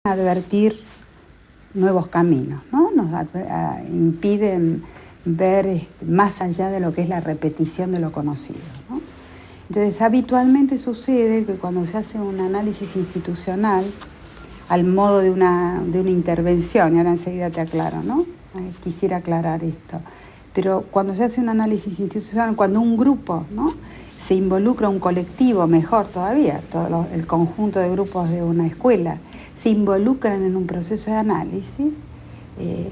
advertir nuevos caminos, ¿no? Nos impiden ver más allá de lo que es la repetición de lo conocido, ¿no? Entonces, habitualmente sucede que cuando se hace un análisis institucional, al modo de una intervención, y ahora enseguida te aclaro, ¿no? Quisiera aclarar esto, pero cuando se hace un análisis institucional, cuando un grupo, ¿no?, se involucra, un colectivo, mejor todavía, el conjunto de grupos de una escuela, se involucran en un proceso de análisis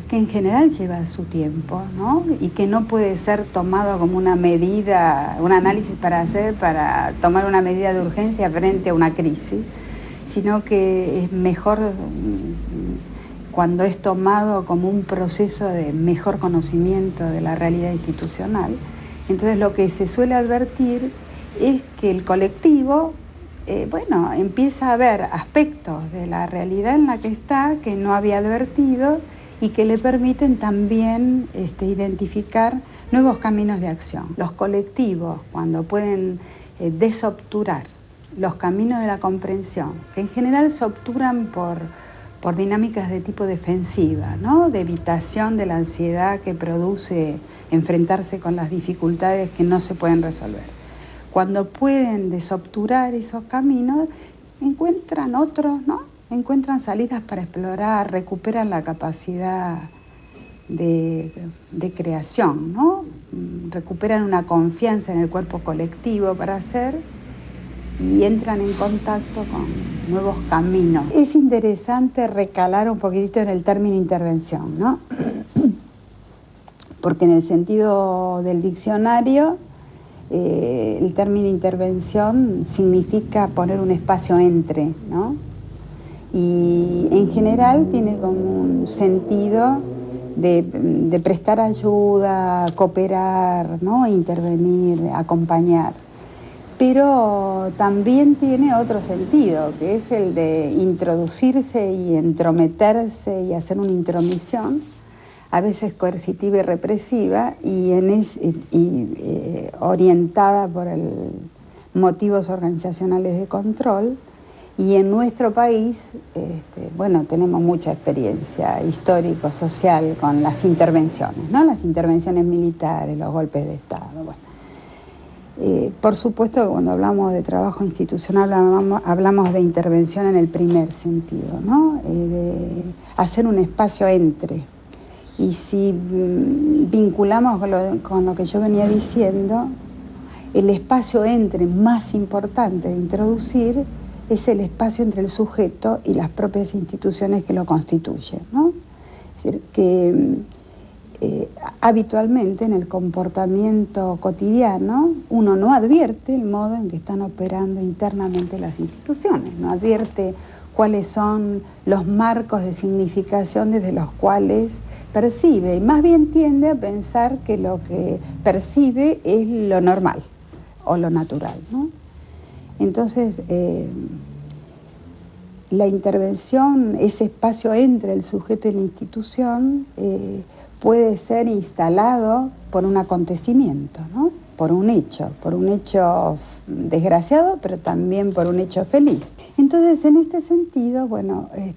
que en general lleva su tiempo, ¿no? Y que no puede ser tomado como una medida, un análisis para tomar una medida de urgencia frente a una crisis, sino que es mejor cuando es tomado como un proceso de mejor conocimiento de la realidad institucional. Entonces lo que se suele advertir es que el colectivo empieza a ver aspectos de la realidad en la que está que no había advertido y que le permiten también identificar nuevos caminos de acción. Los colectivos, cuando pueden desobturar los caminos de la comprensión, que en general se obturan por dinámicas de tipo defensiva, ¿no?, de evitación de la ansiedad que produce enfrentarse con las dificultades que no se pueden resolver. Cuando pueden desobturar esos caminos, encuentran otros, ¿no? Encuentran salidas para explorar, recuperan la capacidad de creación, ¿no? Recuperan una confianza en el cuerpo colectivo para hacer y entran en contacto con nuevos caminos. Es interesante recalar un poquitito en el término intervención, ¿no? Porque en el sentido del diccionario, el término intervención significa poner un espacio entre, ¿no? Y en general tiene como un sentido de prestar ayuda, cooperar, ¿no?, intervenir, acompañar. Pero también tiene otro sentido, que es el de introducirse y entrometerse y hacer una intromisión, a veces coercitiva y represiva, y orientada por motivos organizacionales de control. Y en nuestro país, tenemos mucha experiencia histórico-social con las intervenciones, ¿no? Las intervenciones militares, los golpes de Estado. Bueno. Por supuesto que cuando hablamos de trabajo institucional hablamos de intervención en el primer sentido, ¿no? De hacer un espacio entre. Y si vinculamos con lo que yo venía diciendo, el espacio entre más importante de introducir es el espacio entre el sujeto y las propias instituciones que lo constituyen, ¿no? Es decir, que habitualmente en el comportamiento cotidiano uno no advierte el modo en que están operando internamente las instituciones, no advierte cuáles son los marcos de significación desde los cuales percibe, y más bien tiende a pensar que lo que percibe es lo normal o lo natural, ¿no? Entonces, la intervención, ese espacio entre el sujeto y la institución, puede ser instalado por un acontecimiento, ¿no?, por un hecho desgraciado, pero también por un hecho feliz. Entonces, en este sentido,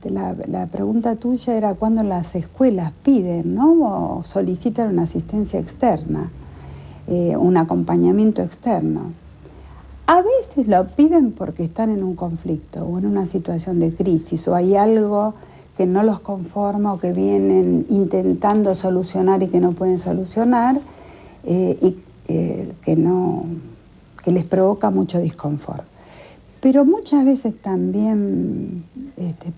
la pregunta tuya era cuándo las escuelas piden, ¿no?, o solicitan una asistencia externa, un acompañamiento externo. A veces lo piden porque están en un conflicto o en una situación de crisis, o hay algo que no los conforma o que vienen intentando solucionar y que no pueden solucionar, que les provoca mucho disconfort. Pero muchas veces también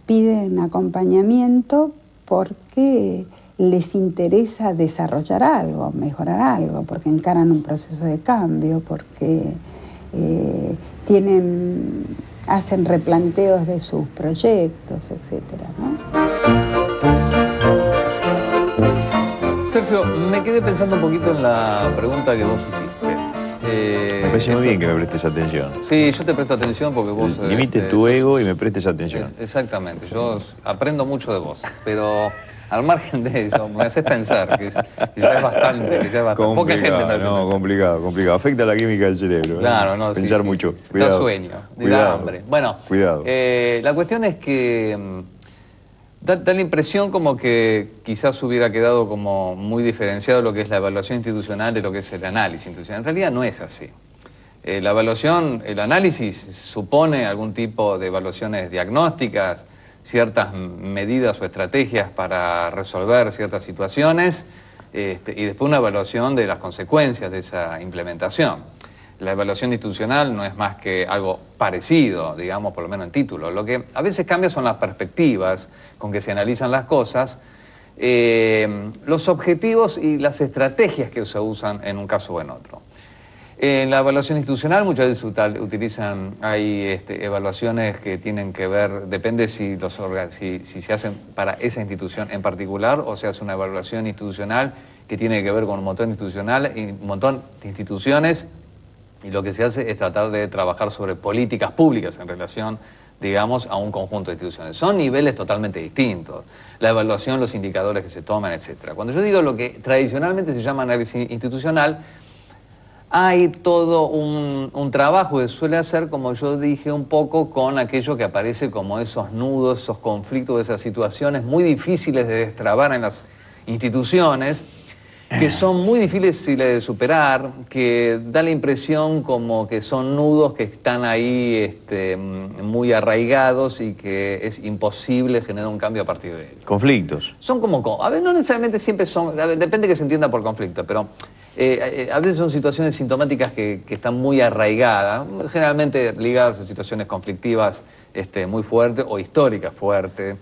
piden acompañamiento porque les interesa desarrollar algo, mejorar algo, porque encaran un proceso de cambio, porque hacen replanteos de sus proyectos, etcétera, ¿no? Sergio, me quedé pensando un poquito en la pregunta que vos hiciste. Me parece muy bien que me prestes atención. Sí, yo te presto atención porque vos... Limite tu ego y me prestes atención. Exactamente, yo aprendo mucho de vos, pero al margen de eso, me haces pensar que ya es bastante, poca gente me hace pensar. Complicado. Afecta la química del cerebro. Claro, no, pensar mucho. Cuidado. Da sueño, da hambre. Bueno, cuidado. La cuestión es que Da la impresión como que quizás hubiera quedado como muy diferenciado lo que es la evaluación institucional de lo que es el análisis institucional. En realidad no es así. La evaluación, el análisis supone algún tipo de evaluaciones diagnósticas, ciertas medidas o estrategias para resolver ciertas situaciones y después una evaluación de las consecuencias de esa implementación. La evaluación institucional no es más que algo parecido, digamos, por lo menos en título. Lo que a veces cambia son las perspectivas con que se analizan las cosas, los objetivos y las estrategias que se usan en un caso o en otro. En la evaluación institucional muchas veces hay evaluaciones que tienen que ver, depende si se hacen para esa institución en particular o se hace una evaluación institucional que tiene que ver con un montón de instituciones, y lo que se hace es tratar de trabajar sobre políticas públicas en relación, digamos, a un conjunto de instituciones. Son niveles totalmente distintos. La evaluación, los indicadores que se toman, etc. Cuando yo digo lo que tradicionalmente se llama análisis institucional, hay todo un trabajo que suele hacer, como yo dije, un poco con aquello que aparece como esos nudos, esos conflictos, esas situaciones muy difíciles de destrabar en las instituciones, que son muy difíciles de superar, que da la impresión como que son nudos que están ahí muy arraigados y que es imposible generar un cambio a partir de ellos. Conflictos. Son como, a ver, no necesariamente siempre son, depende que se entienda por conflicto, pero a veces son situaciones sintomáticas que están muy arraigadas, generalmente ligadas a situaciones conflictivas muy fuertes o históricas fuertes,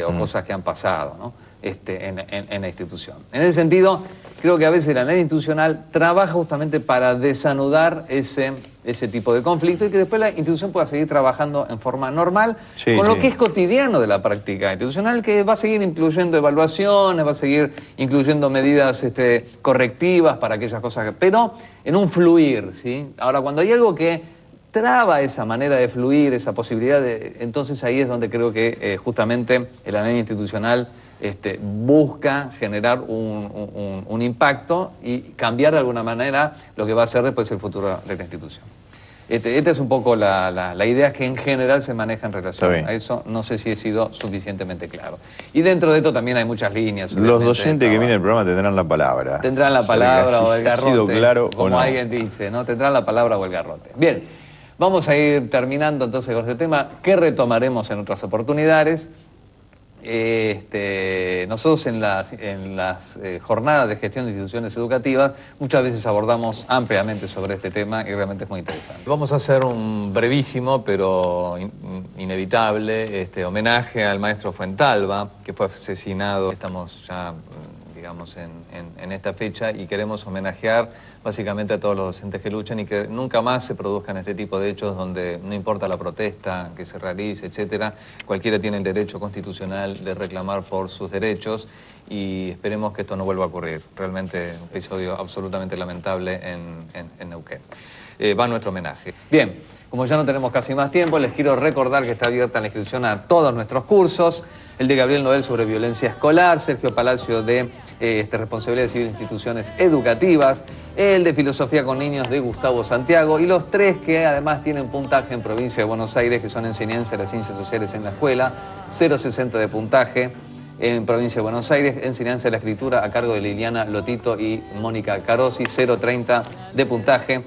o cosas que han pasado, ¿no? En la institución. En ese sentido, creo que a veces la análisis institucional trabaja justamente para desanudar ese tipo de conflicto y que después la institución pueda seguir trabajando en forma normal con lo que es cotidiano de la práctica institucional, que va a seguir incluyendo evaluaciones, va a seguir incluyendo medidas correctivas para aquellas cosas, pero en un fluir, ¿sí? Ahora, cuando hay algo que traba esa manera de fluir, esa posibilidad, entonces ahí es donde creo que justamente el análisis institucional busca generar un impacto y cambiar de alguna manera lo que va a ser después el futuro de la institución. Esta es un poco la idea que en general se maneja en relación a eso. No sé si he sido suficientemente claro. Y dentro de esto también hay muchas líneas. Los docentes que vienen al programa tendrán la palabra. Tendrán la palabra o el garrote. ¿Ha sido claro como o no? Alguien dice, ¿no? Tendrán la palabra o el garrote. Bien, vamos a ir terminando entonces con este tema que retomaremos en otras oportunidades. Nosotros en las jornadas de gestión de instituciones educativas muchas veces abordamos ampliamente sobre este tema y realmente es muy interesante. Vamos a hacer un brevísimo pero inevitable homenaje al maestro Fuentalva, que fue asesinado. Estamos ya, digamos, en esta fecha y queremos homenajear básicamente a todos los docentes que luchan y que nunca más se produzcan este tipo de hechos donde no importa la protesta que se realice, etcétera, cualquiera tiene el derecho constitucional de reclamar por sus derechos y esperemos que esto no vuelva a ocurrir. Realmente un episodio absolutamente lamentable en Neuquén. Va nuestro homenaje. Bien, como ya no tenemos casi más tiempo, les quiero recordar que está abierta la inscripción a todos nuestros cursos. El de Gabriel Noel sobre violencia escolar, Sergio Palacio de responsabilidad civil de instituciones educativas, el de filosofía con niños de Gustavo Santiago y los tres que además tienen puntaje en provincia de Buenos Aires, que son enseñanza de las ciencias sociales en la escuela, 0,60 de puntaje. En provincia de Buenos Aires, enseñanza de la escritura a cargo de Liliana Lotito y Mónica Carosi, 0,30 de puntaje.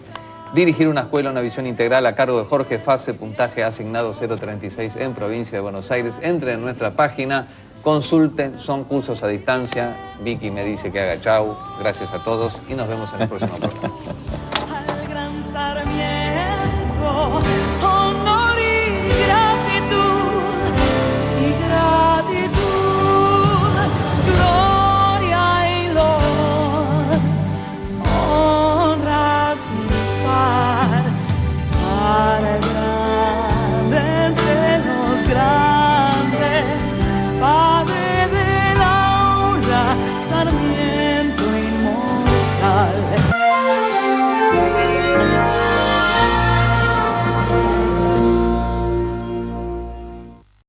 Dirigir una escuela, una visión integral a cargo de Jorge Fase, puntaje asignado 0,36 en provincia de Buenos Aires. Entren en nuestra página, consulten, son cursos a distancia. Vicky me dice que haga chau. Gracias a todos y nos vemos en el próximo programa. Al gran Sarmiento, honor y gratitud, gloria y loor, honras y par, para el grande entre los grandes, Padre del aula, Sarmiento.